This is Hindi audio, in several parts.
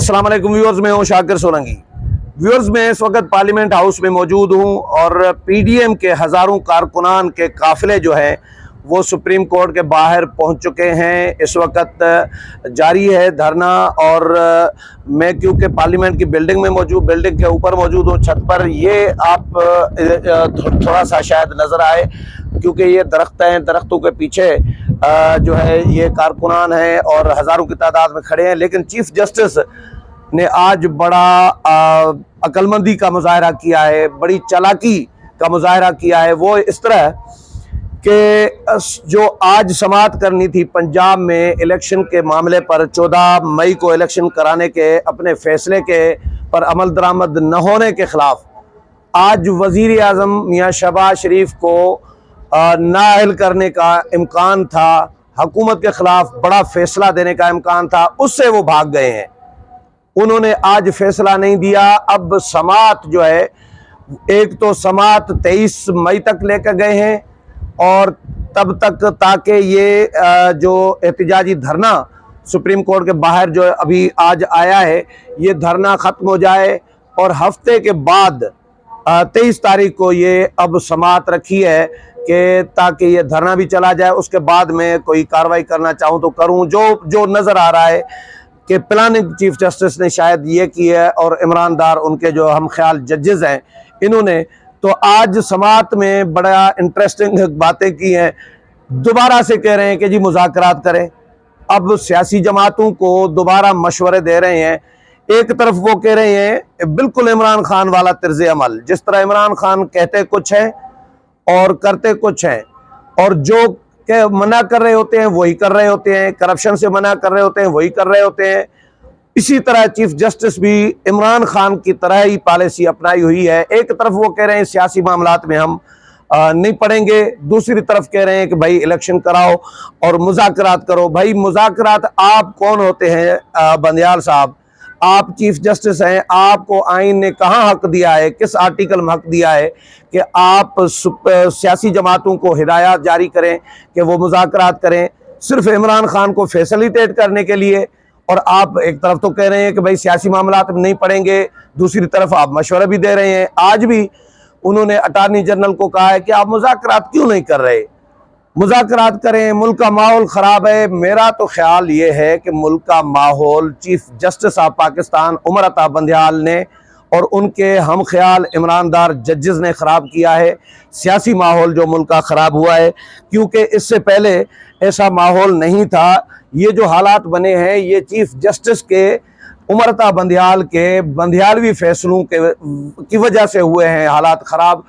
अस्सलाम वालेकुम व्यूअर्स, मैं हूं शाकिर सोलंकी। व्यूअर्स, मैं इस वक्त पार्लियामेंट हाउस में मौजूद हूं और पीडीएम के हज़ारों कारकुनान के काफ़िले जो है वो सुप्रीम कोर्ट के बाहर पहुंच चुके हैं। इस वक्त जारी है धरना और मैं क्योंकि पार्लियामेंट की बिल्डिंग के ऊपर मौजूद हूँ, छत पर, ये आप थोड़ा सा शायद नज़र आए क्योंकि ये दरख्त हैं, दरख्तों के पीछे जो है ये कारकुनान हैं और हज़ारों की तादाद में खड़े हैं। लेकिन चीफ जस्टिस ने आज बड़ा अक्लमंदी का मुजाहरा किया है, बड़ी चालाकी का मुजाहरा किया है। वो इस तरह कि जो आज समाअत करनी थी पंजाब में इलेक्शन के मामले पर, 14 मई को इलेक्शन कराने के अपने फैसले के पर अमल दरामद न होने के खिलाफ आज वज़ीर आज़म मियाँ शहबाज शरीफ को नाअहल करने का इम्कान था, हुकूमत के खिलाफ बड़ा फैसला देने का इम्कान था, उससे वो भाग गए हैं। उन्होंने आज फैसला नहीं दिया। अब समाअत जो है, एक तो समाअत 23 मई तक लेकर गए हैं और तब तक ताकि ये जो एहतिजाजी धरना सुप्रीम कोर्ट के बाहर जो अभी आज आया है, ये धरना ख़त्म हो जाए और हफ्ते के बाद 23 तारीख को ये अब समाअत रखी है कि ताकि ये धरना भी चला जाए। उसके बाद में कोई कार्रवाई करना चाहूँ तो करूँ। जो नज़र आ रहा है कि प्लानिंग चीफ जस्टिस ने शायद ये की है और इमरान दार उनके जो हम ख्याल जजेस हैं, इन्होंने तो आज समाअत में बड़ा इंटरेस्टिंग बातें की हैं। दोबारा से कह रहे हैं कि जी मुज़ाकरात करें। अब सियासी जमातों को दोबारा मशवरे दे रहे हैं। एक तरफ वो कह रहे हैं बिल्कुल इमरान खान वाला तर्ज अमल, जिस तरह इमरान खान कहते कुछ हैं और करते कुछ हैं, और जो के मना कर रहे होते हैं वही कर रहे होते हैं, करप्शन से मना कर रहे होते हैं वही कर रहे होते हैं। इसी तरह चीफ जस्टिस भी इमरान खान की तरह ही पॉलिसी अपनाई हुई है। एक तरफ वो कह रहे हैं सियासी मामलात में हम नहीं पड़ेंगे, दूसरी तरफ कह रहे हैं कि भाई इलेक्शन कराओ और मुज़ाकरात करो। भाई मुज़ाकरात आप कौन होते हैं बंदियाल साहब? आप चीफ जस्टिस हैं, आपको आइन ने कहाँ हक दिया है, किस आर्टिकल में हक दिया है कि आप सियासी जमातों को हिदायत जारी करें कि वो मुज़ाकरात करें सिर्फ इमरान खान को फैसिलिटेट करने के लिए? और आप एक तरफ तो कह रहे हैं कि भाई सियासी मामलात में नहीं पड़ेंगे, दूसरी तरफ आप मशवरा भी दे रहे हैं। आज भी उन्होंने अटॉर्नी जनरल को कहा है कि आप मुज़ाकरात क्यों नहीं कर रहे, मुज़ाकरात करें, मुल्क का माहौल ख़राब है। मेरा तो ख्याल ये है कि मुल्क का माहौल chief justice of Pakistan Umar Ata Bandial ने और उनके हम ख्याल ईमानदार जजेस ने ख़राब किया है। सियासी माहौल जो मुल्क का ख़राब हुआ है, क्योंकि इससे पहले ऐसा माहौल नहीं था। ये जो हालात बने हैं ये चीफ जस्टिस के उमर अता बंदियाल के बंदियालवी फैसलों की वजह से हुए हैं हालात ख़राब।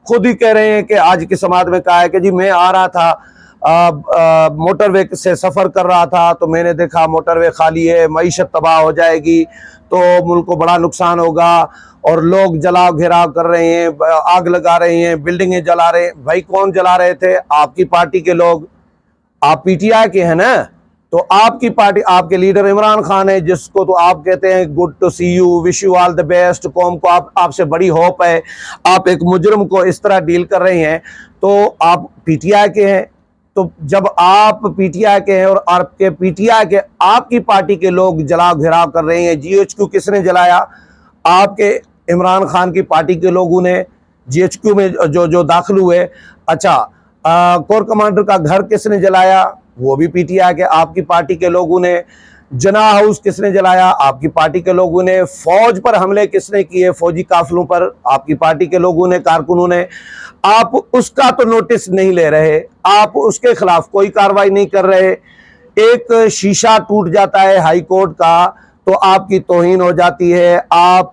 खुद ही कह रहे हैं कि आज की समाअत में कहा है कि जी मैं आ रहा था मोटरवे से सफ़र कर रहा था तो मैंने देखा मोटरवे खाली है, मईशत तबाह हो जाएगी तो मुल्क को बड़ा नुकसान होगा और लोग जलाओ घेराव कर रहे हैं, आग लगा रहे हैं, बिल्डिंगें जला रहे हैं। भाई कौन जला रहे थे? आपकी पार्टी के लोग। आप पीटीआई के हैं ना, तो आपकी पार्टी, आपके लीडर इमरान खान है, जिसको तो आप कहते हैं good to see you, wish you all the best, कौम को आपसे बड़ी होप है। आप एक मुजरिम को इस तरह डील कर रहे हैं तो आप पीटीआई के हैं। तो जब आप पीटीआई के हैं और आपके पीटीआई के आपकी पार्टी के लोग जला घेराव कर रहे हैं, जीएचक्यू किसने जलाया? आपके इमरान खान की पार्टी के लोगों ने जीएचक्यू में जो दाखिल हुए। अच्छा, कोर कमांडर का घर किसने जलाया? वो भी पीटीआई के आपकी पार्टी के लोगों ने। जना हाउस किसने जलाया? आपकी पार्टी के लोगों ने। फौज पर हमले किसने किए, फौजी काफिलों पर? आपकी पार्टी के लोगों ने, कारकुनों ने। आप उसका तो नोटिस नहीं ले रहे, आप उसके खिलाफ कोई कार्रवाई नहीं कर रहे। एक शीशा टूट जाता है हाई कोर्ट का तो आपकी तौहीन हो जाती है, आप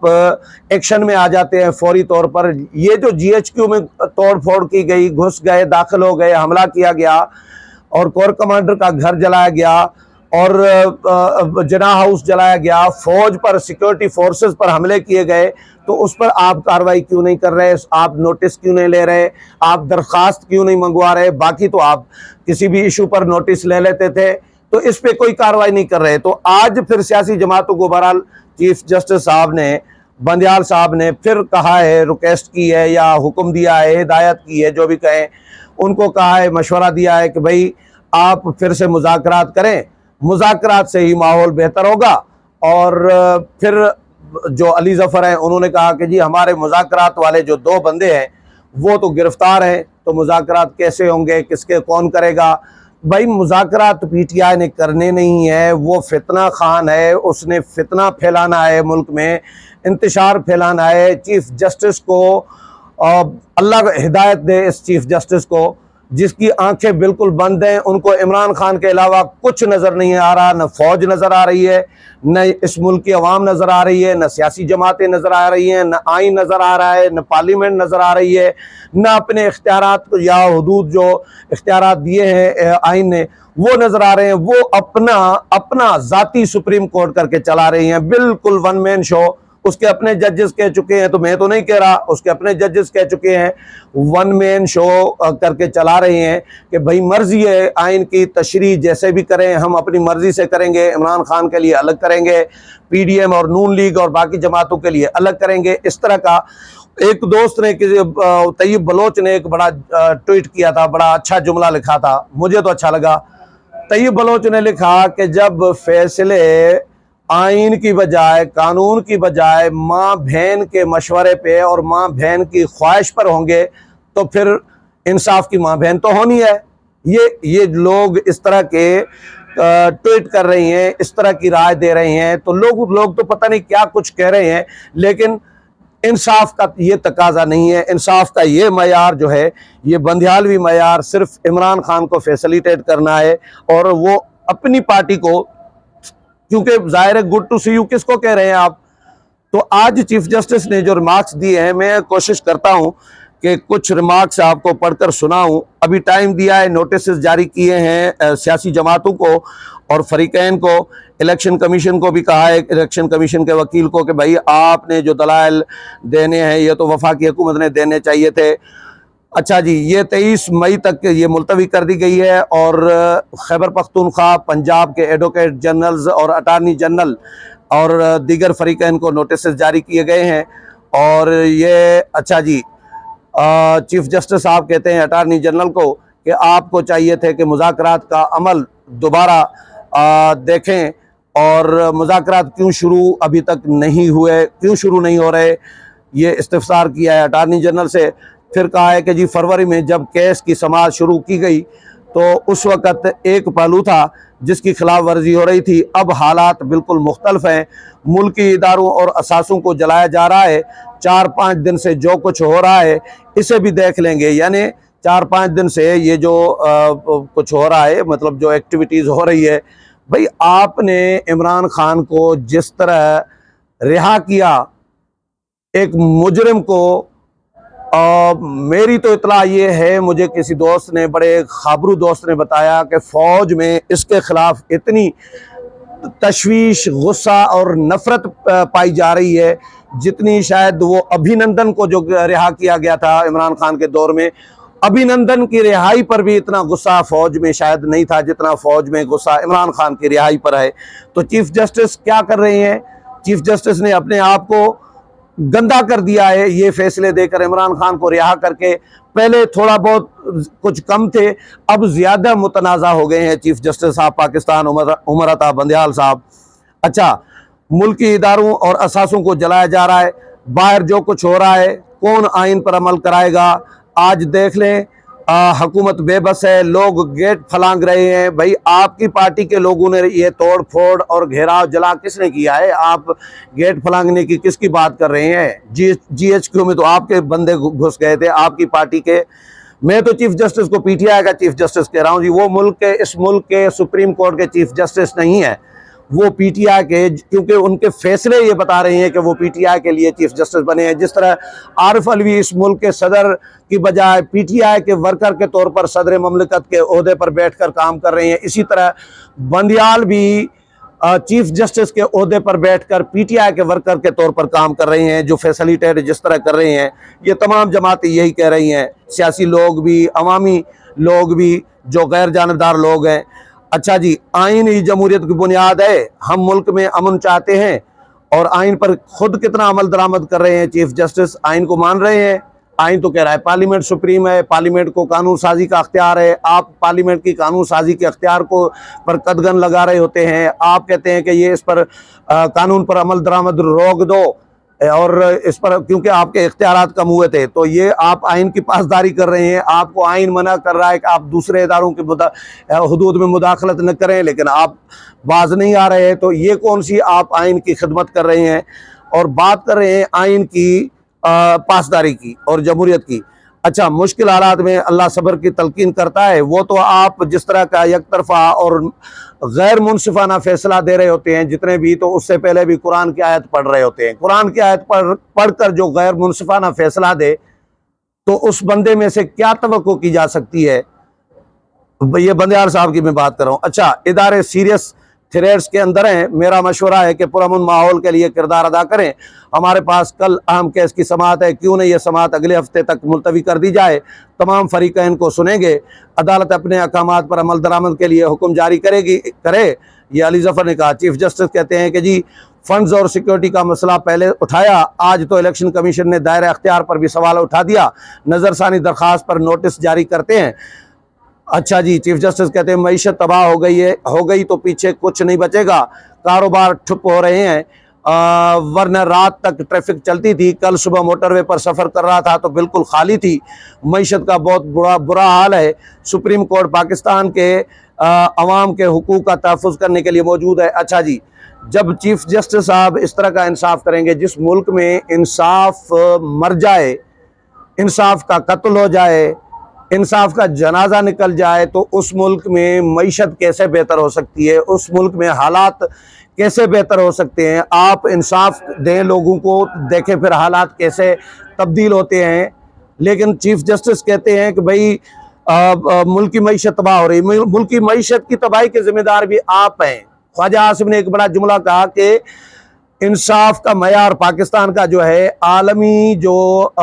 एक्शन में आ जाते हैं फौरी तौर पर। ये जो जीएचक्यू में तोड़ फोड़ की गई, घुस गए, दाखिल हो गए, हमला किया गया और कोर कमांडर का घर जलाया गया और जना हाउस जलाया गया, फौज पर, सिक्योरिटी फोर्सेस पर हमले किए गए, तो उस पर आप कार्रवाई क्यों नहीं कर रहे? आप नोटिस क्यों नहीं ले रहे? आप दरख्वास्त क्यों नहीं मंगवा रहे? बाकी तो आप किसी भी इशू पर नोटिस ले लेते थे, तो इस पे कोई कार्रवाई नहीं कर रहे। तो आज फिर सियासी जमातों को बहरहाल चीफ जस्टिस साहब ने, बंदियाल साहब ने फिर कहा है, रिक्वेस्ट की है या हुक्म दिया है, हिदायत की है, जो भी कहें, उनको कहा है, मशवरा दिया है कि भाई आप फिर से मुज़ाकरात करें, मुज़ाकरात से ही माहौल बेहतर होगा और फिर जो अली ज़फ़र हैं उन्होंने कहा कि जी हमारे मुज़ाकरात वाले जो 2 बंदे हैं वो तो गिरफ्तार हैं, तो मुज़ाकरात कैसे होंगे, किसके कौन करेगा। भाई मुज़ाकरात पीटीआई ने करने नहीं है, वो फितना खान है, उसने फितना फैलाना है, मुल्क में इंतशार फैलाना है। चीफ जस्टिस को अल्लाह हिदायत दे, इस चीफ जस्टिस को जिसकी आंखें बिल्कुल बंद हैं, उनको इमरान खान के अलावा कुछ नज़र नहीं आ रहा, न फौज नज़र आ रही है, न इस मुल्क की अवाम नज़र आ रही है, न सियासी जमातें नज़र आ रही हैं, न आइन नज़र आ रहा है, न पार्लियामेंट नज़र आ रही है, न अपने इख्तियारात या हुदूद जो इख्तियारात दिए हैं आइन ने वो नज़र आ रहे हैं। वो अपना ज़ाती सुप्रीम कोर्ट करके चला रही हैं, बिल्कुल वन मैन शो। उसके अपने जजेस कह चुके हैं, तो मैं तो नहीं कह रहा, उसके अपने जजेस कह चुके हैं, वन मैन शो करके चला रहे हैं कि भाई मर्जी है, आइन की तशरीह जैसे भी करें हम अपनी मर्जी से करेंगे, इमरान खान के लिए अलग करेंगे, पीडीएम और नून लीग और बाकी जमातों के लिए अलग करेंगे। इस तरह का एक दोस्त ने, तैयब बलोच ने एक बड़ा ट्वीट किया था, बड़ा अच्छा जुमला लिखा था, मुझे तो अच्छा लगा। तैयब बलोच ने लिखा कि जब फैसले आइन की बजाय, कानून की बजाय माँ बहन के मशवरे पे और माँ बहन की ख्वाहिश पर होंगे तो फिर इंसाफ की माँ बहन तो होनी है। ये लोग इस तरह के ट्वीट कर रही हैं, इस तरह की राय दे रहे हैं, तो लोग तो पता नहीं क्या कुछ कह रहे हैं, लेकिन इंसाफ का ये तकाजा नहीं है। इंसाफ का ये मयार जो है, ये बंदियालवी मयार सिर्फ इमरान खान को फैसिलिटेट करना है और वो अपनी पार्टी को, क्योंकि जाहिर है गुड टू सी यू किसको कह रहे हैं आप। तो आज चीफ जस्टिस ने जो रिमार्क्स दिए हैं, मैं कोशिश करता हूं कि कुछ रिमार्क्स आपको पढ़कर सुनाऊं। अभी टाइम दिया है, नोटिस जारी किए हैं सियासी जमातों को और फरीकैन को, इलेक्शन कमीशन को भी कहा है, इलेक्शन कमीशन के वकील को, कि भाई आपने जो दलाइल देने हैं ये तो वफाकी हुकूमत ने देने चाहिए थे। अच्छा जी, ये 23 मई तक ये मुलतवी कर दी गई है और खैबर पख्तूनख्वा, पंजाब के एडवोकेट जनरल्स और अटारनी जनरल और दीगर फरीकैन को नोटिस जारी किए गए हैं। और ये अच्छा जी, चीफ जस्टिस साहब कहते हैं अटारनी जनरल को कि आपको चाहिए थे कि मुज़ाकरात का अमल दोबारा देखें और मुज़ाकरात क्यों शुरू अभी तक नहीं हुए, क्यों शुरू नहीं हो रहे, ये इस्तिफ़सार किया है अटारनी जनरल से। फिर कहा है कि जी फरवरी में जब केस की समाअत शुरू की गई तो उस वक़्त एक पहलू था जिसकी खिलाफ वर्जी हो रही थी, अब हालात बिल्कुल मुख्तलिफ हैं। मुल्की इदारों और असासों को जलाया जा रहा है। 4-5 दिन से जो कुछ हो रहा है इसे भी देख लेंगे, यानी 4-5 दिन से ये जो कुछ हो रहा है, मतलब जो एक्टिविटीज़ हो रही है, भाई आपने इमरान खान को जिस तरह रिहा किया एक मुजरिम को, मेरी तो इतला ये है, मुझे किसी दोस्त ने, बड़े खाबरू दोस्त ने बताया कि फ़ौज में इसके ख़िलाफ़ इतनी तशवीश, गुस्सा और नफ़रत पाई जा रही है जितनी शायद वो अभिनंदन को जो रिहा किया गया था इमरान खान के दौर में, अभिनंदन की रिहाई पर भी इतना गुस्सा फ़ौज में शायद नहीं था जितना फ़ौज में गुस्सा इमरान खान की रिहाई पर है। तो चीफ जस्टिस क्या कर रहे हैं? चीफ जस्टिस ने अपने आप को गंदा कर दिया है ये फैसले देकर, इमरान खान को रिहा करके। पहले थोड़ा बहुत कुछ कम थे, अब ज़्यादा मुतनाज़ा हो गए हैं चीफ जस्टिस साहब पाकिस्तान उमर अता बंदियाल साहब। अच्छा, मुल्की इदारों और असासों को जलाया जा रहा है, बाहर जो कुछ हो रहा है कौन आइन पर अमल कराएगा? आज देख लें, हुकूमत बेबस है, लोग गेट फलांग रहे हैं। भाई आपकी पार्टी के लोगों ने ये तोड़ फोड़ और घेराव जला किसने किया है? आप गेट फलांगने की किसकी बात कर रहे हैं? GHQ में तो आपके बंदे घुस गए थे, आपकी पार्टी के। मैं तो चीफ जस्टिस को पीटीआई का चीफ जस्टिस कह रहा हूँ जी, वो इस मुल्क के सुप्रीम कोर्ट के चीफ जस्टिस नहीं है, वो पीटीआई के, क्योंकि उनके फैसले ये बता रहे हैं कि वो पीटीआई के लिए चीफ जस्टिस बने हैं। जिस तरह आरिफ अलवी इस मुल्क के सदर की बजाय पीटीआई के वर्कर के तौर पर सदर ममलकत के ओहदे पर बैठकर काम कर रहे हैं, इसी तरह बंदियाल भी चीफ जस्टिस के ओहदे पर बैठकर पीटीआई के वर्कर के तौर पर काम कर रहे हैं। जो फैसिलिटेट जिस तरह कर रहे हैं, ये तमाम जमातें यही कह रही हैं, सियासी लोग भी, अवामी लोग भी, जो गैर जानबदार लोग हैं। अच्छा जी, आइन ही जमहूरियत की बुनियाद है, हम मुल्क में अमन चाहते हैं और आइन पर खुद कितना अमल दरामद कर रहे हैं चीफ जस्टिस? आइन को मान रहे हैं? आइन तो कह रहा है पार्लियामेंट सुप्रीम है, पार्लियामेंट को कानून साजी का अख्तियार है। आप पार्लियामेंट की कानून साजी के अख्तियार को पर कदगन लगा रहे होते हैं। आप कहते हैं कि ये इस पर कानून पर अमल दरामद रोक दो और इस पर, क्योंकि आपके इख्तियारात कम हुए थे, तो ये आप आइन की पासदारी कर रहे हैं। आपको आइन मना कर रहा है कि आप दूसरे इदारों के हुदूद में मुदाखलत न करें, लेकिन आप बाज नहीं आ रहे हैं। तो ये कौन सी आप आइन की खिदमत कर रहे हैं और बात कर रहे हैं आइन की पासदारी की और जमहूरियत की। अच्छा, मुश्किल हालात में अल्लाह सब्र की तलकीन करता है। वो तो आप जिस तरह का एक तरफा और गैर मुनसिफाना फैसला दे रहे होते हैं जितने भी, तो उससे पहले भी कुरान की आयत पढ़ रहे होते हैं। कुरान की आयत पढ़कर जो गैर मुनसिफाना फैसला दे, तो उस बंदे में से क्या तवक्को की जा सकती है। ये बंदियाल साहब की मैं बात कर रहा हूँ। अच्छा, इदारे सीरियस थ्रेड्स के अंदर हैं। मेरा मशवरा है कि पुरअमन माहौल के लिए किरदार अदा करें। हमारे पास कल अहम केस की समाअत है, क्यों नहीं ये समाअत अगले हफ्ते तक मुलतवी कर दी जाए। तमाम फरीकैन को सुनेंगे, अदालत अपने अहकामात पर अमल दरामद के लिए हुक्म जारी करे। ये अली जफर ने कहा। चीफ जस्टिस कहते हैं कि जी फंड्स और सिक्योरिटी का मसला पहले उठाया, आज तो इलेक्शन कमीशन ने दायरे अख्तियार पर भी सवाल उठा दिया। नज़रसानी दरख्वास्त पर नोटिस जारी करते हैं। अच्छा जी, चीफ जस्टिस कहते हैं मईशत तबाह हो गई तो पीछे कुछ नहीं बचेगा। कारोबार ठप हो रहे हैं, वरना रात तक ट्रैफिक चलती थी। कल सुबह मोटरवे पर सफ़र कर रहा था तो बिल्कुल खाली थी। मईशत का बहुत बुरा हाल है। सुप्रीम कोर्ट पाकिस्तान के अवाम के हुकूक का तहफ़्फ़ुज़ करने के लिए मौजूद है। अच्छा जी, जब चीफ जस्टिस साहब इस तरह का इंसाफ करेंगे, जिस मुल्क में इंसाफ मर जाए, इंसाफ का कत्ल हो जाए, इंसाफ का जनाजा निकल जाए, तो उस मुल्क में मईशत कैसे बेहतर हो सकती है, उस मुल्क में हालात कैसे बेहतर हो सकते हैं। आप इंसाफ दें लोगों को, देखें फिर हालात कैसे तब्दील होते हैं। लेकिन चीफ जस्टिस कहते हैं कि भाई मुल्क की मईशत तबाह हो रही। मुल्क की मईशत की तबाही के जिम्मेदार भी आप हैं। ख्वाजा आसिम ने एक बड़ा जुमला कहा कि इंसाफ का मयार पाकिस्तान का जो है, आलमी जो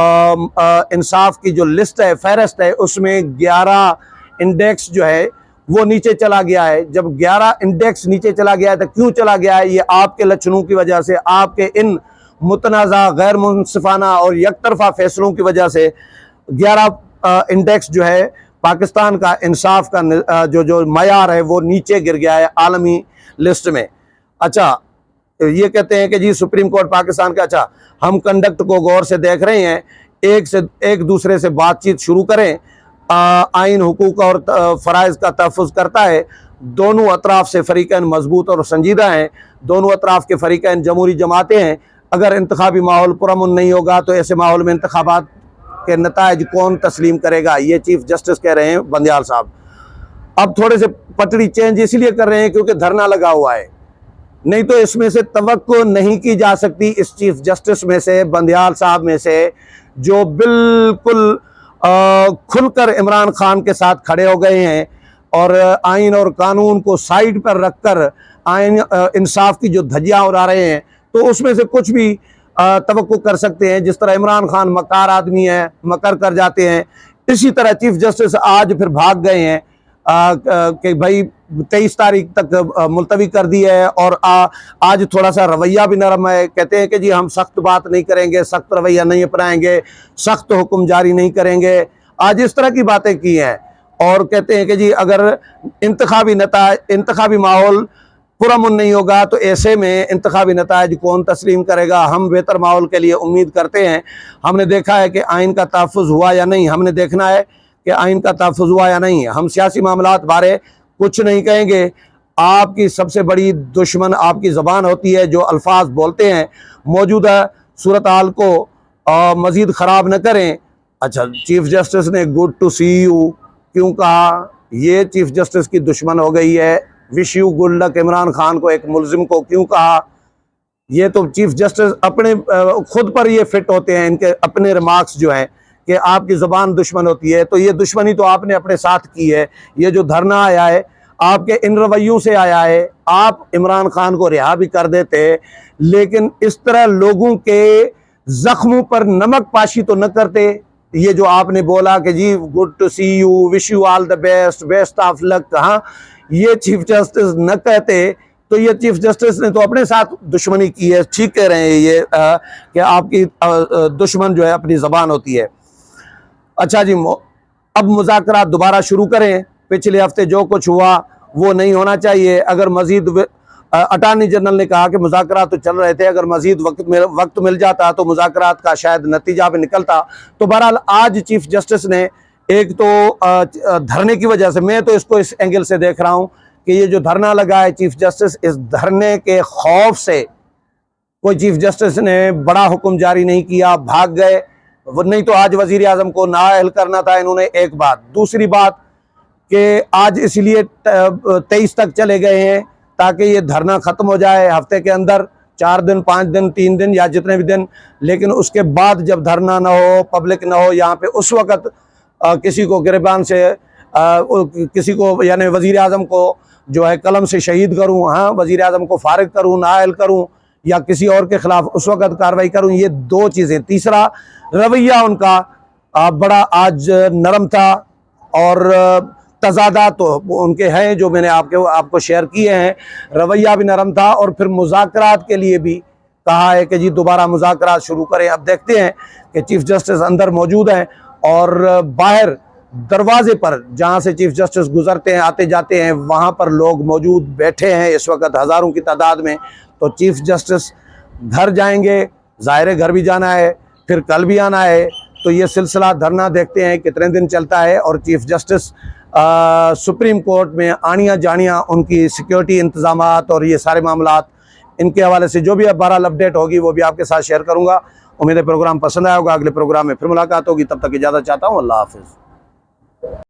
इंसाफ की जो लिस्ट है, फहरिस्त है, उसमें 11 इंडेक्स जो है वो नीचे चला गया है। जब 11 इंडेक्स नीचे चला गया है तो क्यों चला गया है? ये आपके लक्षणों की वजह से, आपके इन मुतनाज़ा गैर मुनसिफाना और यकतरफा फैसलों की वजह से 11 इंडेक्स जो है पाकिस्तान का इंसाफ का जो मयार है वो नीचे गिर गया है आलमी लिस्ट में। अच्छा, ये कहते हैं कि जी सुप्रीम कोर्ट पाकिस्तान का, अच्छा हम कंडक्ट को गौर से देख रहे हैं, एक दूसरे से बातचीत शुरू करें। आइन हुकूक और फ़राइज़ का तहफ़्फ़ुज़ करता है। दोनों अतराफ़ से फ़रीक़ैन मजबूत और संजीदा हैं। दोनों अतराफ़ के फ़रीक़ैन जमहूरी जमातें हैं। अगर इंतखाबी माहौल पुरअमन नहीं होगा तो ऐसे माहौल में इंतखाबात के नताइज कौन तस्लीम करेगा? ये चीफ जस्टिस कह रहे हैं बंदियाल साहब। अब थोड़े से पटड़ी चेंज इसलिए कर रहे हैं क्योंकि धरना लगा हुआ है, नहीं तो इसमें से तवक्को नहीं की जा सकती। इस चीफ जस्टिस में से, बंदियाल साहब में से, जो बिल्कुल खुलकर इमरान खान के साथ खड़े हो गए हैं और आइन और कानून को साइड पर रखकर आइन इंसाफ की जो धज्जियां उड़ा रहे हैं, तो उसमें से कुछ भी तवक्को कर सकते हैं। जिस तरह इमरान खान मकार आदमी है, मकर कर जाते हैं, इसी तरह चीफ जस्टिस आज फिर भाग गए हैं कि भाई 23 तारीख तक मुलतवी कर दी है और आज थोड़ा सा रवैया भी नरम है। कहते हैं कि जी हम सख्त बात नहीं करेंगे, सख्त रवैया नहीं अपनाएंगे, सख्त हुक्म जारी नहीं करेंगे। आज इस तरह की बातें की हैं और कहते हैं कि जी अगर इंतखाबी माहौल पुरअमन नहीं होगा तो ऐसे में इंतखाबी नताइज कौन तस्लीम करेगा। हम बेहतर माहौल के लिए उम्मीद करते हैं। हमने देखा है कि आइन का तहफ़्फ़ुज़ हुआ या नहीं, हमने देखना है कि आइन का तहफ़्फ़ुज़ हुआ या नहीं। हम सियासी मामलात बारे कुछ नहीं कहेंगे। आपकी सबसे बड़ी दुश्मन आपकी ज़बान होती है, जो अल्फाज बोलते हैं। मौजूदा सूरत हाल को मज़ीद ख़राब न करें। अच्छा, चीफ जस्टिस ने गुड टू सी यू क्यों कहा? ये चीफ जस्टिस की दुश्मन हो गई है। Wish you good luck Imran Khan को, एक मुलजिम को क्यों कहा? ये तो चीफ जस्टिस अपने खुद पर ये फिट होते हैं, इनके अपने रिमार्क्स जो हैं कि आपकी ज़बान दुश्मन होती है। तो ये दुश्मनी तो आपने अपने साथ की है। ये जो धरना आया है आपके इन रवैयों से आया है। आप इमरान खान को रिहा भी कर देते, लेकिन इस तरह लोगों के जख्मों पर नमक पाशी तो न करते। ये जो आपने बोला कि जी good to see you, wish you all the best, best of luck, हाँ, ये चीफ जस्टिस न कहते तो ये चीफ जस्टिस ने तो अपने साथ दुश्मनी की है। ठीक कह रहे हैं ये कि आपकी दुश्मन जो है अपनी ज़बान होती है। अच्छा जी, अब मुज़ाकरात दोबारा शुरू करें। पिछले हफ्ते जो कुछ हुआ वो नहीं होना चाहिए। अगर मजीद अटॉर्नी जनरल ने कहा कि मुज़ाकरात तो चल रहे थे, अगर मजीद वक्त मिल जाता तो मुज़ाकरात का शायद नतीजा भी निकलता। तो बहरहाल आज चीफ जस्टिस ने एक तो धरने की वजह से, मैं तो इसको इस एंगल से देख रहा हूँ कि ये जो धरना लगा है चीफ जस्टिस, इस धरने के खौफ से कोई चीफ जस्टिस ने बड़ा हुक्म जारी नहीं किया, भाग गए। नहीं तो आज वजीर आजम को नाअहल करना था इन्होंने। एक बात। दूसरी बात कि आज इसलिए 23 तक चले गए हैं ताकि ये धरना ख़त्म हो जाए हफ्ते के अंदर, 4 दिन, 5 दिन, 3 दिन या जितने भी दिन। लेकिन उसके बाद जब धरना ना हो, पब्लिक ना हो यहाँ पे, उस वक़्त किसी को गिरबान से किसी को यानी वज़ीर आज़म को जो है कलम से शहीद करूँ, हाँ, वज़ीर आज़म को फारिग करूँ, नाअहल करूँ या किसी और के ख़िलाफ़ उस वक़्त कार्रवाई करूँ, ये दो चीज़ें। तीसरा, रवैया उनका बड़ा आज नरम था और तज़ादा तो उनके हैं जो मैंने आपको शेयर किए हैं। रवैया भी नरम था और फिर मुज़ाकरात के लिए भी कहा है कि जी दोबारा मुज़ाकरात शुरू करें। अब देखते हैं कि चीफ जस्टिस अंदर मौजूद हैं और बाहर दरवाजे पर जहां से चीफ जस्टिस गुजरते हैं, आते जाते हैं, वहां पर लोग मौजूद बैठे हैं इस वक्त हज़ारों की तादाद में। तो चीफ जस्टिस घर जाएंगे, ज़ाहिर घर भी जाना है, फिर कल भी आना है। तो ये सिलसिला धरना देखते हैं कितने दिन चलता है। और चीफ जस्टिस सुप्रीम कोर्ट में आनिया जानिया, उनकी सिक्योरिटी इंतज़ामात और ये सारे मामलात, इनके हवाले से जो भी अब बहरहाल अपडेट होगी वो भी आपके साथ शेयर करूँगा। उम्मीद है प्रोग्राम पसंद आया होगा। अगले प्रोग्राम में फिर मुलाकात होगी, तब तक इजाज़त चाहता हूँ। अल्लाह हाफ़िज़।